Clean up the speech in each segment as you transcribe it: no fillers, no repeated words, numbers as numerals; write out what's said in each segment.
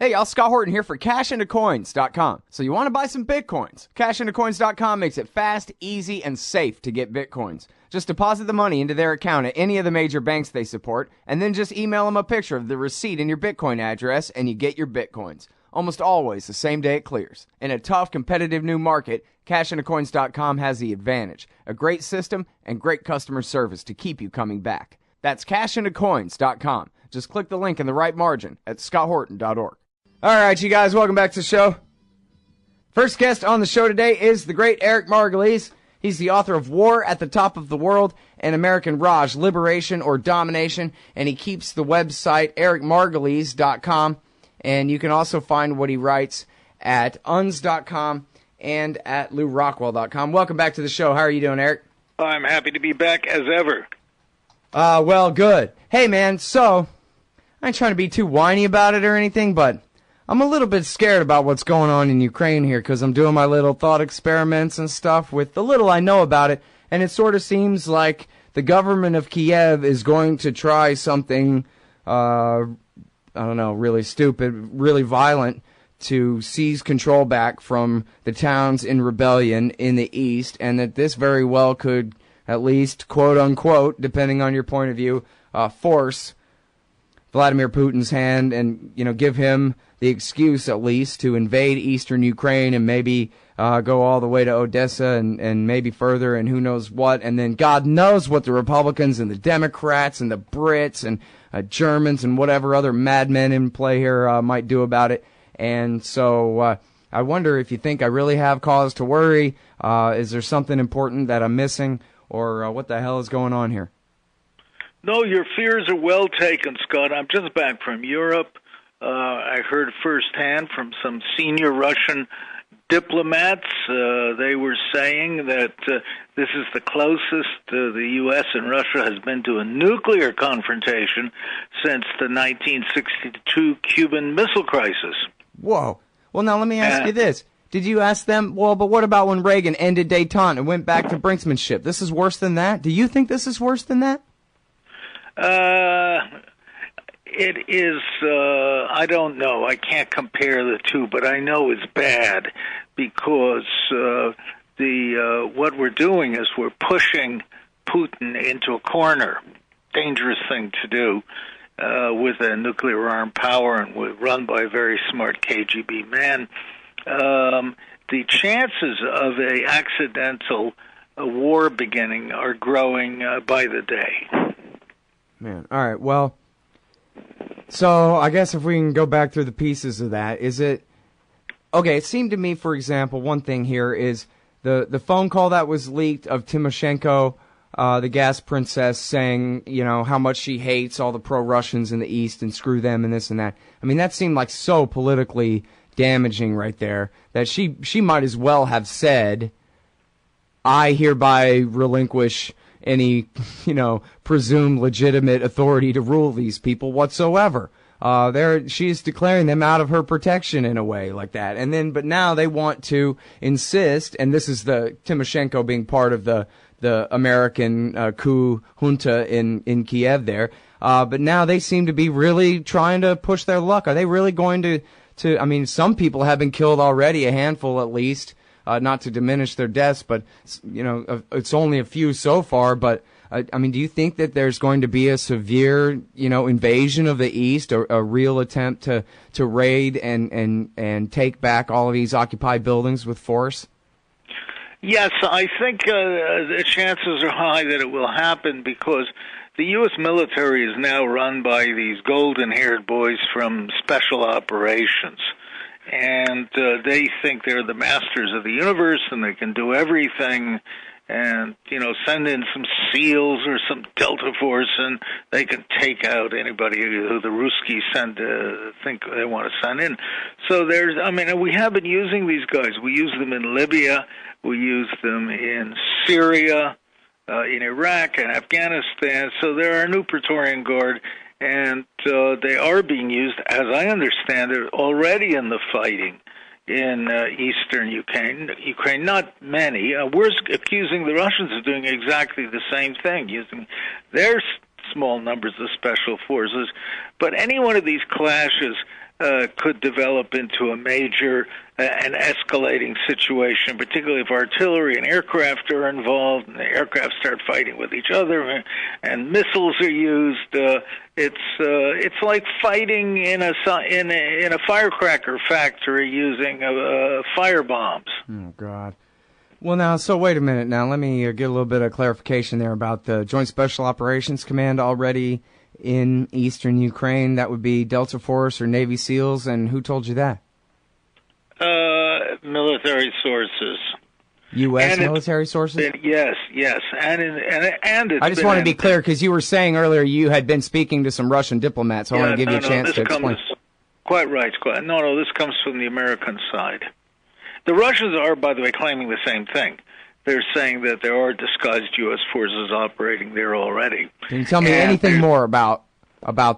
Hey, y'all, Scott Horton here for cashintocoins.com. So you want to buy some Bitcoins? Cashintocoins.com makes it fast, easy, and safe to get Bitcoins. Just deposit the money into their account at any of the major banks they support, and then just email them a picture of the receipt and your Bitcoin address, and you get your Bitcoins. Almost always the same day it clears. In a tough, competitive new market, cashintocoins.com has the advantage. A great system and great customer service to keep you coming back. That's cashintocoins.com. Just click the link in the right margin at scotthorton.org. All right, you guys, welcome back to the show. First guest on the show today is the great Eric Margolis. He's the author of War at the Top of the World and American Raj, Liberation or Domination, and he keeps the website ericmargolis.com, and you can also find what he writes at uns.com and at lourockwell.com. Welcome back to the show. How are you doing, Eric? I'm happy to be back as ever. Well, good. Hey, man, so I ain't trying to be too whiny about it or anything, but I'm a little bit scared about what's going on in Ukraine here because I'm doing my little thought experiments and stuff with the little I know about it, and it sort of seems like the government of Kiev is going to try something, I don't know, really stupid, really violent to seize control back from the towns in rebellion in the east, and that this very well could at least, quote-unquote, depending on your point of view, force Vladimir Putin's hand and, you know, give him the excuse, at least, to invade eastern Ukraine and maybe go all the way to Odessa and maybe further and who knows what. And then God knows what the Republicans and the Democrats and the Brits and Germans and whatever other madmen in play here might do about it. And so I wonder if you think I really have cause to worry. Is there something important that I'm missing? Or what the hell is going on here? No, your fears are well taken, Scott. I'm just back from Europe. I heard firsthand from some senior Russian diplomats. They were saying that this is the closest the U.S. and Russia has been to a nuclear confrontation since the 1962 Cuban Missile Crisis. Whoa. Well, now let me ask you this. Did you ask them, well, but what about when Reagan ended détente and went back to brinksmanship? This is worse than that? Do you think this is worse than that? It is, I don't know. I can't compare the two, but I know it's bad because what we're doing is we're pushing Putin into a corner. Dangerous thing to do with a nuclear armed power and run by a very smart KGB man. The chances of a accidental war beginning are growing by the day. Man, all right, well, so I guess if we can go back through the pieces of that, is it, okay, it seemed to me, for example, one thing here is the phone call that was leaked of Tymoshenko, the gas princess, saying, you know, how much she hates all the pro-Russians in the East and screw them and this and that. I mean, that seemed like so politically damaging right there that she might as well have said, I hereby relinquish any, you know, presumed legitimate authority to rule these people whatsoever. She is declaring them out of her protection in a way like that. And then, but now they want to insist, and this is the Tymoshenko being part of the American coup junta in Kiev there. But now they seem to be really trying to push their luck. Are they really going to, I mean, some people have been killed already, a handful at least. Not to diminish their deaths, but, you know, it's only a few so far. But, I mean, do you think that there's going to be a severe, you know, invasion of the East, or a real attempt to raid and take back all of these occupied buildings with force? Yes, I think the chances are high that it will happen because the U.S. military is now run by these golden-haired boys from Special Operations. And they think they're the masters of the universe and they can do everything and, you know, send in some SEALs or some Delta Force and they can take out anybody who the Ruskies think they want to send in. So we have been using these guys. We use them in Libya. We use them in Syria, in Iraq and Afghanistan. So they're our new Praetorian Guard. And they are being used, as I understand it, already in the fighting in eastern Ukraine. Not many. We're accusing the Russians of doing exactly the same thing, using their small numbers of special forces. But any one of these clashes could develop into a major and escalating situation, particularly if artillery and aircraft are involved, and the aircraft start fighting with each other, and missiles are used. It's like fighting in a firecracker factory using fire bombs. Oh God. Well, now, so wait a minute. Now, let me get a little bit of clarification there about the Joint Special Operations Command already in eastern Ukraine. That would be Delta Force or Navy SEALs, and who told you that? Military sources. U.S. military sources? Yes, and I just want to be clear, because you were saying earlier you had been speaking to some Russian diplomats, so I want to give you a chance to explain. Quite right. No, this comes from the American side. The Russians are, by the way, claiming the same thing. They're saying that there are disguised U.S. forces operating there already. Can you tell me anything more about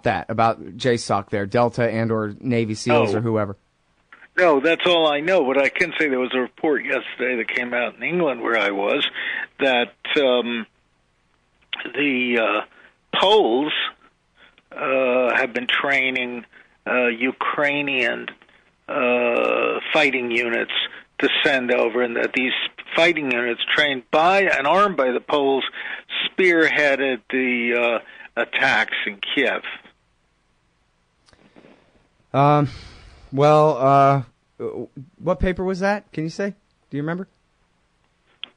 that, about JSOC there, Delta and or Navy SEALs or whoever? No, that's all I know. But I can say there was a report yesterday that came out in England where I was that the Poles have been training Ukrainian fighting units to send over, and that these fighting units trained by and armed by the Poles spearheaded the attacks in Kiev. What paper was that? Can you say? Do you remember?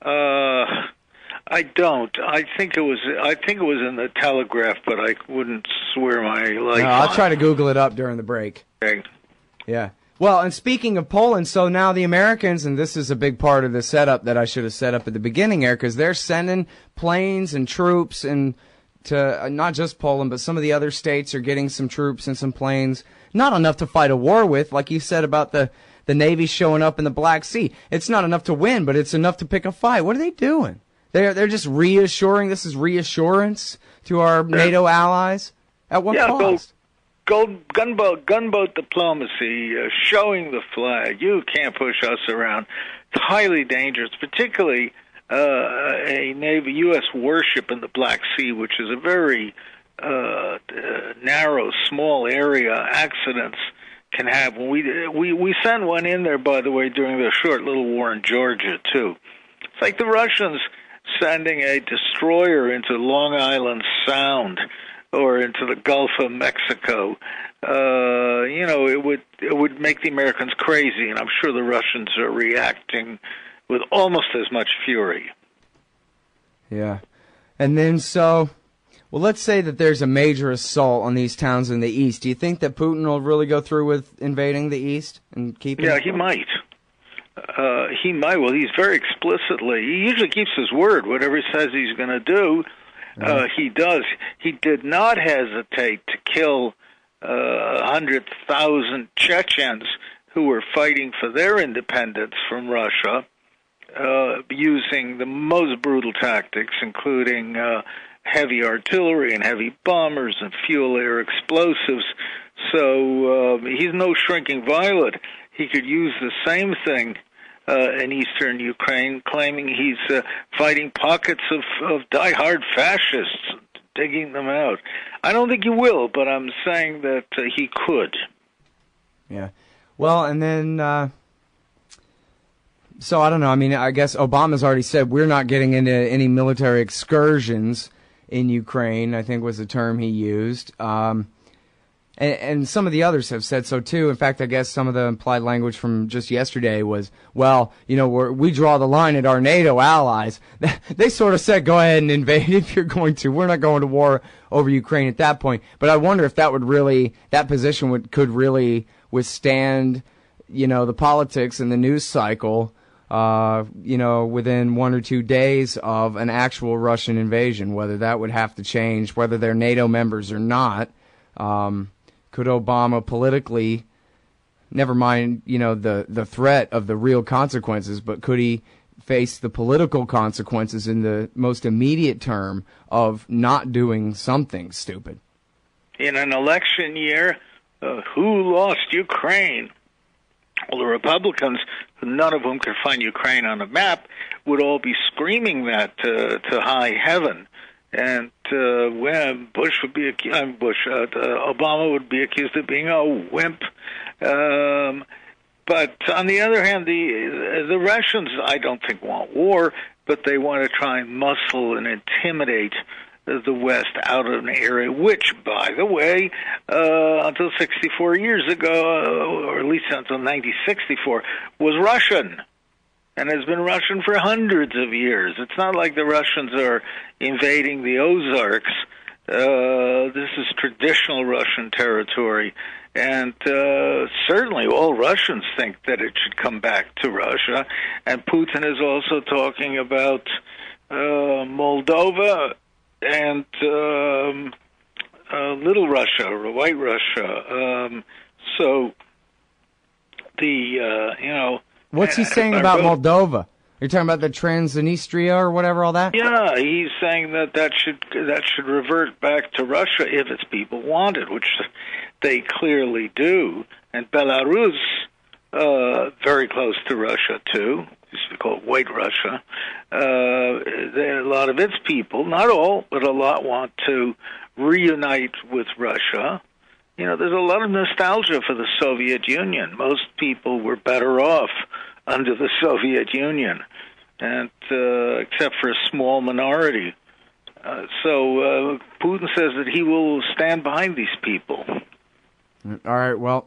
I don't. I think it was in the Telegraph, but I wouldn't swear my life. I'll try to Google it up during the break. Okay. Yeah. Well, and speaking of Poland, so now the Americans, and this is a big part of the setup that I should have set up at the beginning here, because they're sending planes and troops and to not just Poland, but some of the other states are getting some troops and some planes. Not enough to fight a war with, like you said about the Navy showing up in the Black Sea. It's not enough to win, but it's enough to pick a fight. What are they doing? They're just reassuring. This is reassurance to our NATO allies. At what cost? Gunboat diplomacy, showing the flag. You can't push us around. It's highly dangerous, particularly a Navy U.S. warship in the Black Sea, which is a very narrow, small area. Accidents can happen. We sent one in there, by the way, during the short little war in Georgia, too. It's like the Russians sending a destroyer into Long Island Sound or into the Gulf of Mexico. It would make the Americans crazy, and I'm sure the Russians are reacting with almost as much fury. Yeah. And then let's say that there's a major assault on these towns in the east. Do you think that Putin will really go through with invading the east and keeping it? Yeah, he might. He might. Well, he's very explicitly. He usually keeps his word. Whatever he says he's going to do, he does. He did not hesitate to kill 100,000 Chechens who were fighting for their independence from Russia, using the most brutal tactics, including heavy artillery and heavy bombers and fuel-air explosives. So he's no shrinking violet. He could use the same thing in eastern Ukraine, claiming he's fighting pockets of die-hard fascists, digging them out. I don't think he will, but I'm saying that he could. Yeah. Well, and then, so I don't know. I mean, I guess Obama's already said we're not getting into any military excursions in Ukraine, I think was the term he used. And some of the others have said so too. In fact, I guess some of the implied language from just yesterday was, well, we draw the line at our NATO allies. They sort of said, go ahead and invade if you're going to. We're not going to war over Ukraine at that point. But I wonder if that position could really withstand, the politics and the news cycle, within 1 or 2 days of an actual Russian invasion, whether that would have to change, whether they're NATO members or not. Could Obama politically, never mind, the threat of the real consequences, but could he face the political consequences in the most immediate term of not doing something stupid? In an election year, who lost Ukraine? Well, the Republicans, none of whom could find Ukraine on a map, would all be screaming that to high heaven. And when Obama would be accused of being a wimp. But on the other hand, the Russians, I don't think, want war, but they want to try and muscle and intimidate the West out of an area, which, by the way, until 64 years ago, or at least until 1964, was Russian, and has been Russian for hundreds of years. It's not like the Russians are invading the Ozarks. This is traditional Russian territory, and certainly all Russians think that it should come back to Russia. And Putin is also talking about Moldova and Little Russia or White Russia. So the what's he saying about Moldova? You're talking about the Transnistria or whatever, all that? Yeah, he's saying that should revert back to Russia if its people want it, which they clearly do. And Belarus, very close to Russia too, used to call it White Russia. A lot of its people, not all, but a lot, want to reunite with Russia. You know, there's a lot of nostalgia for the Soviet Union. Most people were better off under the Soviet Union, and except for a small minority. So Putin says that he will stand behind these people. All right, well,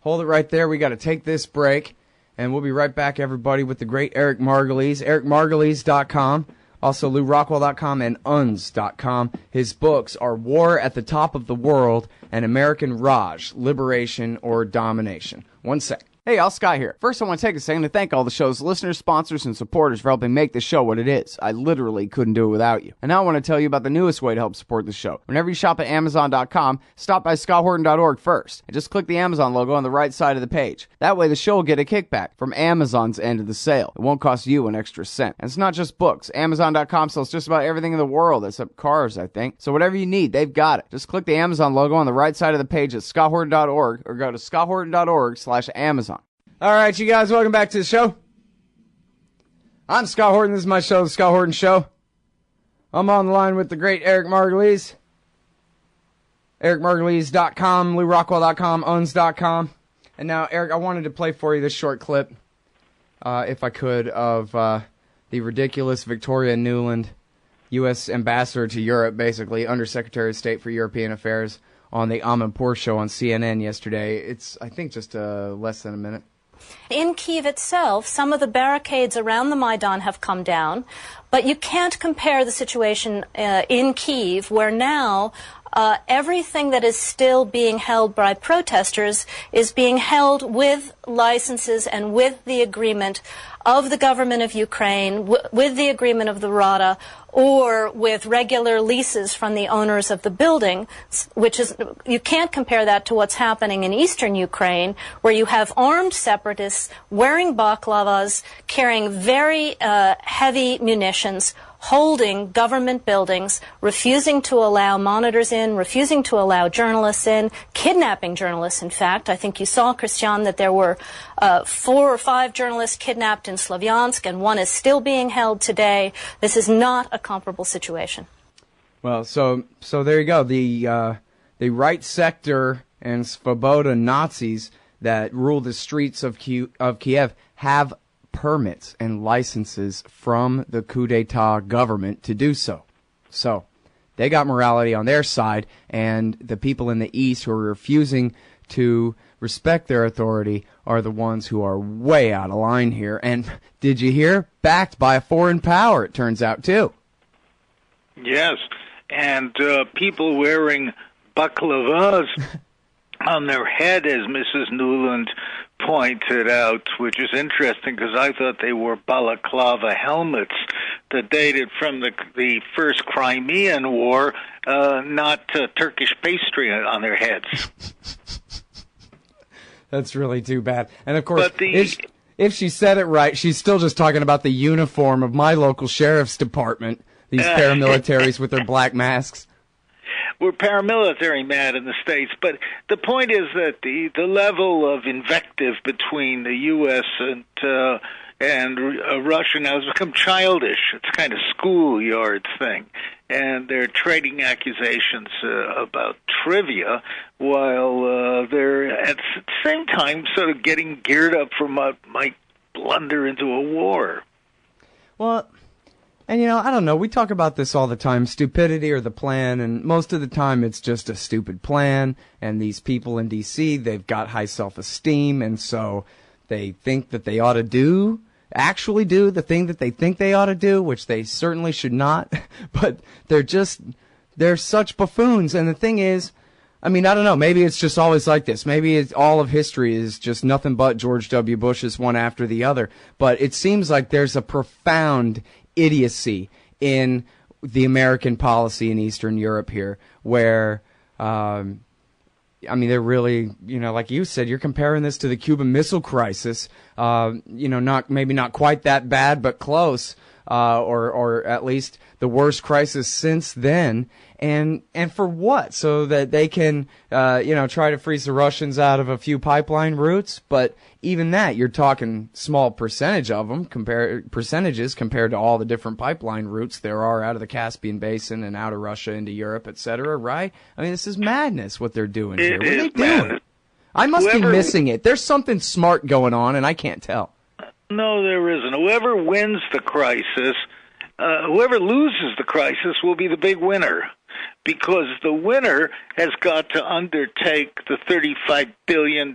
hold it right there. We got to take this break, and we'll be right back, everybody, with the great Eric Margolis, ericmargolis.com, also LouRockwell.com and UNS.com. His books are War at the Top of the World and American Raj, Liberation or Domination. One sec. Hey, y'all, Scott here. First, I want to take a second to thank all the show's listeners, sponsors, and supporters for helping make this show what it is. I literally couldn't do it without you. And now I want to tell you about the newest way to help support the show. Whenever you shop at Amazon.com, stop by ScottHorton.org first, and just click the Amazon logo on the right side of the page. That way, the show will get a kickback from Amazon's end of the sale. It won't cost you an extra cent. And it's not just books. Amazon.com sells just about everything in the world, except cars, I think. So whatever you need, they've got it. Just click the Amazon logo on the right side of the page at ScottHorton.org, or go to ScottHorton.org/Amazon. All right, you guys, welcome back to the show. I'm Scott Horton. This is my show, The Scott Horton Show. I'm on the line with the great Eric Margolis. EricMargolis.com, LouRockwell.com, UNS.com. And now, Eric, I wanted to play for you this short clip, if I could, of the ridiculous Victoria Nuland, U.S. Ambassador to Europe, basically, Undersecretary of State for European Affairs, on the Amanpour show on CNN yesterday. It's, I think, just less than a minute. In Kiev itself, some of the barricades around the Maidan have come down, but you can't compare the situation in Kiev, where now everything that is still being held by protesters is being held with licenses and with the agreement of the government of Ukraine, with the agreement of the Rada, or with regular leases from the owners of the building, which is, you can't compare that to what's happening in eastern Ukraine, where you have armed separatists wearing baklavas, carrying very heavy munitions, holding government buildings, refusing to allow monitors in, refusing to allow journalists in, kidnapping journalists, in fact. I think you saw, Christian, that there were 4 or 5 journalists kidnapped in Slavyansk, and one is still being held today. This is not a comparable situation. Well, so there you go. The right sector and Svoboda Nazis that rule the streets of Kiev have permits and licenses from the coup d'etat government to do so. So they got morality on their side, and the people in the East who are refusing to respect their authority are the ones who are way out of line here. And did you hear? Backed by a foreign power, it turns out, too. Yes, and people wearing baklavas on their head, as Mrs. Nuland pointed out, which is interesting because I thought they wore balaclava helmets that dated from the first Crimean War, not Turkish pastry on their heads. That's really too bad. And of course, if she said it right, she's still just talking about the uniform of my local sheriff's department, these paramilitaries with their black masks. We're paramilitary mad in the States, but the point is that the level of invective between the U.S. and Russia now has become childish. It's a kind of schoolyard thing. and they're trading accusations about trivia, while they're at the same time sort of getting geared up for what might blunder into a war. Well, and I don't know, we talk about this all the time, stupidity or the plan, and most of the time it's just a stupid plan, and these people in D.C., they've got high self-esteem, and so they think that they ought to actually do the thing that they think they ought to do, which they certainly should not, but they're such buffoons. And the thing is, I mean, I don't know, maybe it's just always like this. Maybe all of history is just nothing but George W. Bush's one after the other. But it seems like there's a profound idiocy in the American policy in Eastern Europe here, where I mean, they're really, like you said, you're comparing this to the Cuban Missile Crisis. Maybe not quite that bad, but close, or at least the worst crisis since then. And for what? So that they can, try to freeze the Russians out of a few pipeline routes. But even that, you're talking small percentage of them, percentages compared to all the different pipeline routes there are out of the Caspian Basin and out of Russia into Europe, et cetera, right? I mean, this is madness what they're doing here. What are they doing? I must be missing it. There's something smart going on, and I can't tell. No, there isn't. Whoever wins the crisis, whoever loses the crisis will be the big winner, because the winner has got to undertake the $35 billion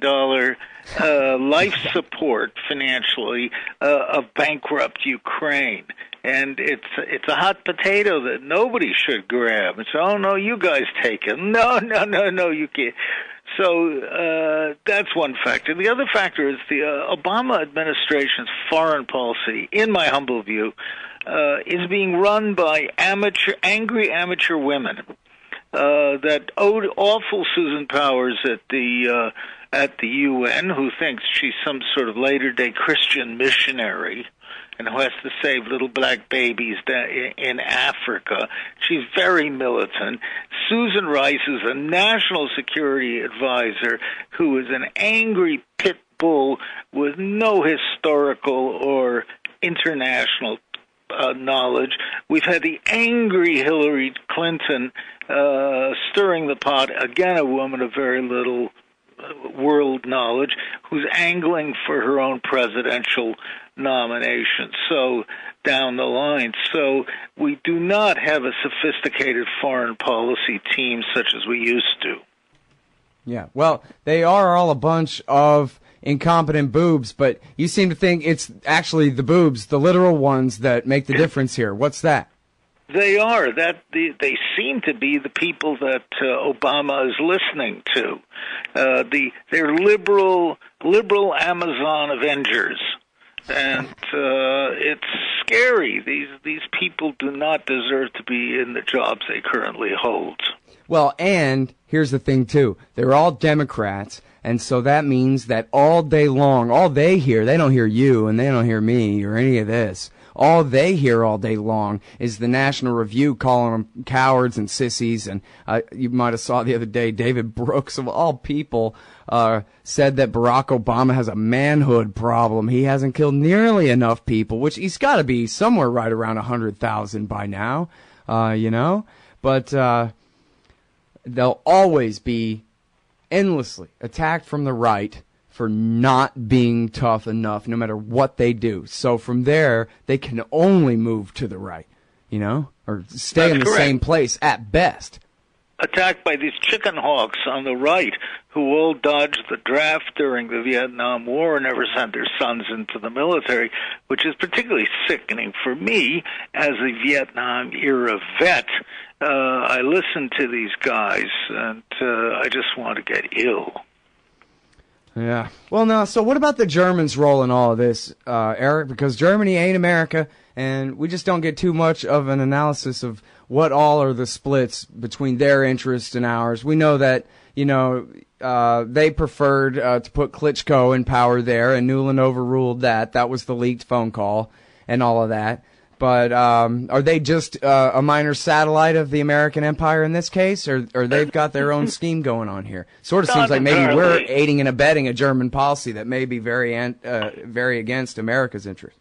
life support financially of bankrupt Ukraine. And it's a hot potato that nobody should grab. It's, oh, no, you guys take it. No, you can't. So that's one factor. The other factor is the Obama administration's foreign policy, in my humble view, is being run by angry amateur women that owed awful Susan Powers at the UN, who thinks she's some sort of later-day Christian missionary and who has to save little black babies in Africa. She's very militant. Susan Rice is a national security advisor who is an angry pit bull with no historical or international knowledge. We've had the angry Hillary Clinton stirring the pot, again a woman of very little world knowledge, who's angling for her own presidential nomination, so down the line. So we do not have a sophisticated foreign policy team such as we used to. Yeah, well, they are all a bunch of incompetent boobs, but you seem to think it's actually the boobs, the literal ones, that make the difference here. What's that? They are. They seem to be the people that Obama is listening to. They're liberal Amazon Avengers, and it's scary. These people do not deserve to be in the jobs they currently hold. Well, and here's the thing too: they're all Democrats, and so that means that all day long, all they hear, they don't hear you, and they don't hear me or any of this. All they hear all day long is the National Review calling them cowards and sissies. And you might have saw the other day, David Brooks, of all people, said that Barack Obama has a manhood problem. He hasn't killed nearly enough people, which he's got to be somewhere right around 100,000 by now, But they'll always be endlessly attacked from the right for not being tough enough, no matter what they do. So from there, they can only move to the right, or stay in the same place at best. Attacked by these chicken hawks on the right who all dodged the draft during the Vietnam War and never sent their sons into the military, which is particularly sickening for me as a Vietnam-era vet. I listen to these guys, and I just want to get ill. Yeah. Well, now, so what about the Germans' role in all of this, Eric? Because Germany ain't America, and we just don't get too much of an analysis of what all are the splits between their interests and ours. We know that, they preferred to put Klitschko in power there, and Nuland overruled that. That was the leaked phone call and all of that. But are they just a minor satellite of the American empire in this case, or they've got their own scheme going on here? Sort of seems like maybe we're aiding and abetting a German policy that may be very against America's interest.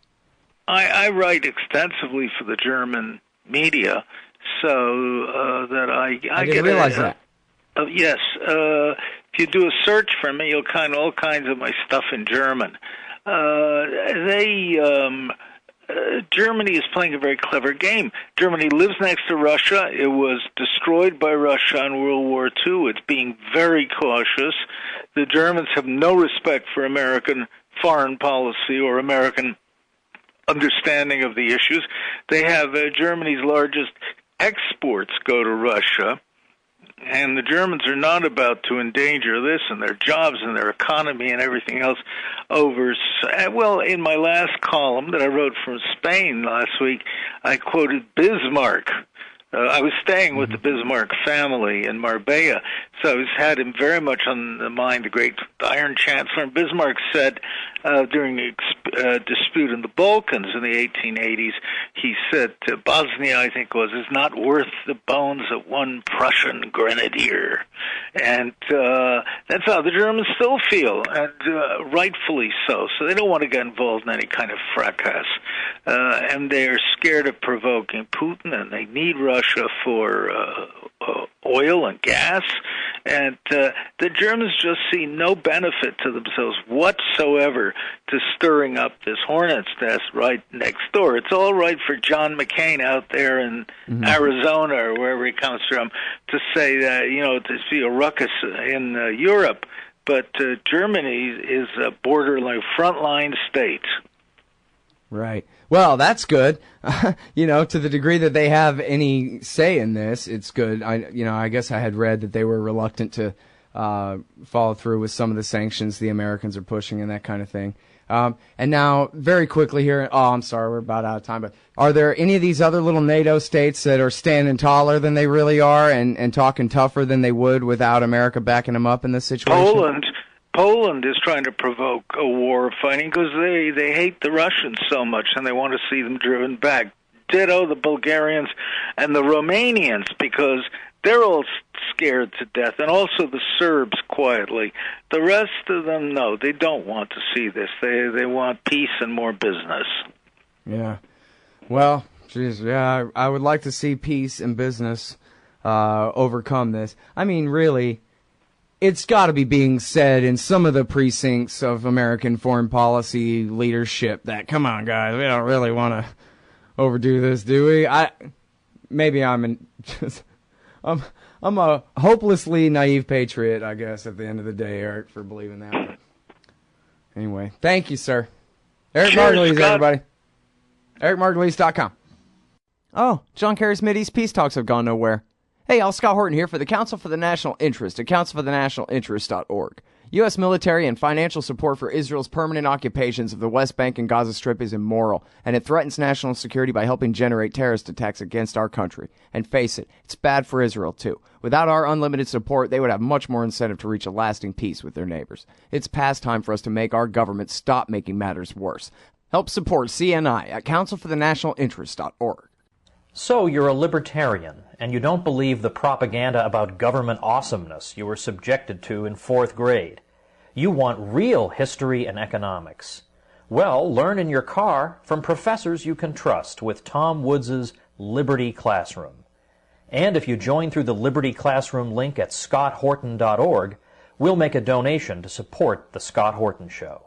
I write extensively for the German media, so that I didn't realize that. Yes. If you do a search for me, you'll find all kinds of my stuff in German. Germany is playing a very clever game. Germany lives next to Russia. It was destroyed by Russia in World War II. It's being very cautious. The Germans have no respect for American foreign policy or American understanding of the issues. They have Germany's largest exports go to Russia. And the Germans are not about to endanger this and their jobs and their economy and everything else over. Well, in my last column that I wrote from Spain last week, I quoted Bismarck. I was staying with the Bismarck family in Marbella, so I had him very much on the mind, the great Iron Chancellor. And Bismarck said during the dispute in the Balkans in the 1880s, he said Bosnia, I think was, is not worth the bones of one Prussian grenadier. And that's how the Germans still feel, and rightfully so. So they don't want to get involved in any kind of fracas. And they are scared of provoking Putin, and they need Russia for oil and gas. And the Germans just see no benefit to themselves whatsoever to stirring up this hornet's nest right next door. It's all right for John McCain out there in Arizona or wherever he comes from to say that, to see a ruckus in Europe. But Germany is a borderline frontline state. Right. Well, that's good. To the degree that they have any say in this, it's good. I guess I had read that they were reluctant to follow through with some of the sanctions the Americans are pushing and that kind of thing. And now, very quickly here, I'm sorry, we're about out of time, but are there any of these other little NATO states that are standing taller than they really are and talking tougher than they would without America backing them up in this situation? Poland is trying to provoke a war of fighting because they hate the Russians so much and they want to see them driven back. Ditto the Bulgarians and the Romanians because they're all scared to death, and also the Serbs quietly. The rest of them, no, they don't want to see this. They want peace and more business. Yeah. Well, geez, yeah, I would like to see peace and business overcome this. I mean, really, it's got to be being said in some of the precincts of American foreign policy leadership that, come on, guys, we don't really want to overdo this, do we? I'm a hopelessly naive patriot, I guess, at the end of the day, Eric, for believing that. But anyway, thank you, sir. Eric Margolis, everybody. EricMargolis.com. Oh, John Kerry's Mideast peace talks have gone nowhere. Hey, y'all, Scott Horton here for the Council for the National Interest at councilforthenationalinterest.org. U.S. military and financial support for Israel's permanent occupations of the West Bank and Gaza Strip is immoral, and it threatens national security by helping generate terrorist attacks against our country. And face it, it's bad for Israel, too. Without our unlimited support, they would have much more incentive to reach a lasting peace with their neighbors. It's past time for us to make our government stop making matters worse. Help support CNI at councilforthenationalinterest.org. So you're a libertarian, and you don't believe the propaganda about government awesomeness you were subjected to in 4th grade. You want real history and economics. Well, learn in your car from professors you can trust with Tom Woods' Liberty Classroom. And if you join through the Liberty Classroom link at scotthorton.org, we'll make a donation to support The Scott Horton Show.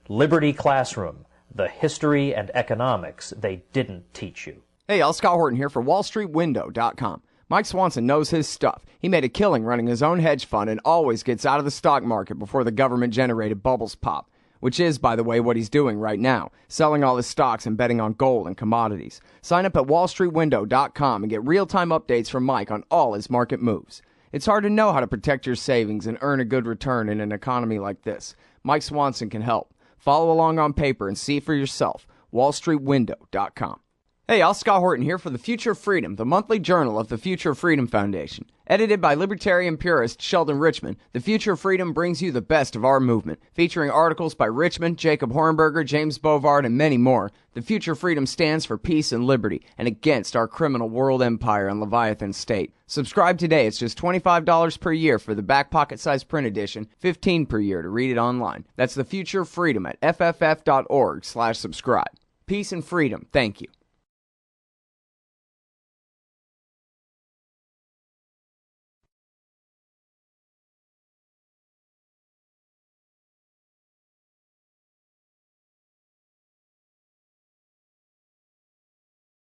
Liberty Classroom, the history and economics they didn't teach you. Hey, y'all, Scott Horton here for WallStreetWindow.com. Mike Swanson knows his stuff. He made a killing running his own hedge fund and always gets out of the stock market before the government-generated bubbles pop, which is, by the way, what he's doing right now, selling all his stocks and betting on gold and commodities. Sign up at WallStreetWindow.com and get real-time updates from Mike on all his market moves. It's hard to know how to protect your savings and earn a good return in an economy like this. Mike Swanson can help. Follow along on paper and see for yourself. WallStreetWindow.com. Hey, y'all, Scott Horton here for The Future of Freedom, the monthly journal of the Future of Freedom Foundation. Edited by libertarian purist Sheldon Richman, The Future of Freedom brings you the best of our movement, featuring articles by Richman, Jacob Hornberger, James Bovard, and many more. The Future of Freedom stands for peace and liberty, and against our criminal world empire and Leviathan state. Subscribe today. It's just $25 per year for the back pocket-sized print edition, $15 per year to read it online. That's The Future of Freedom at fff.org/subscribe. Peace and freedom. Thank you.